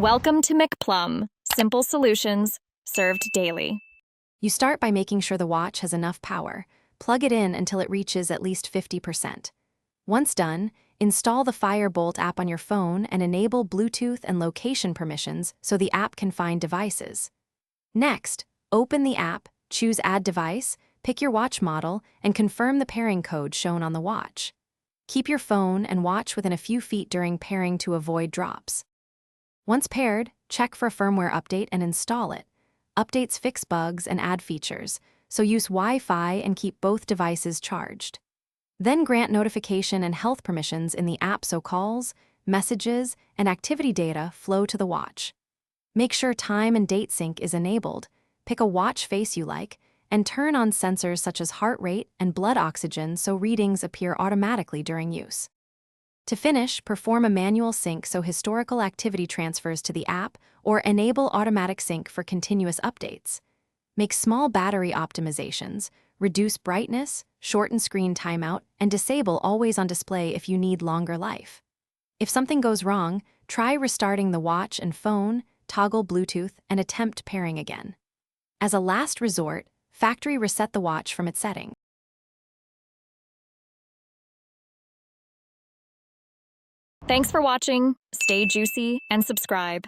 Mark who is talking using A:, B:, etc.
A: Welcome to McPlum, simple solutions served daily.
B: You start by making sure the watch has enough power. Plug it in until it reaches at least 50%. Once done, install the Firebolt app on your phone and enable Bluetooth and location permissions so the app can find devices. Next, open the app, choose Add Device, pick your watch model, and confirm the pairing code shown on the watch. Keep your phone and watch within a few feet during pairing to avoid drops. Once paired, check for a firmware update and install it. Updates fix bugs and add features, so use Wi-Fi and keep both devices charged. Then grant notification and health permissions in the app so calls, messages, and activity data flow to the watch. Make sure time and date sync is enabled, pick a watch face you like, and turn on sensors such as heart rate and blood oxygen so readings appear automatically during use. To finish, perform a manual sync so historical activity transfers to the app or enable automatic sync for continuous updates. Make small battery optimizations, reduce brightness, shorten screen timeout, and disable always on display if you need longer life. If something goes wrong, try restarting the watch and phone, toggle Bluetooth, and attempt pairing again. As a last resort, factory reset the watch from its setting.
A: Thanks for watching, stay juicy, and subscribe.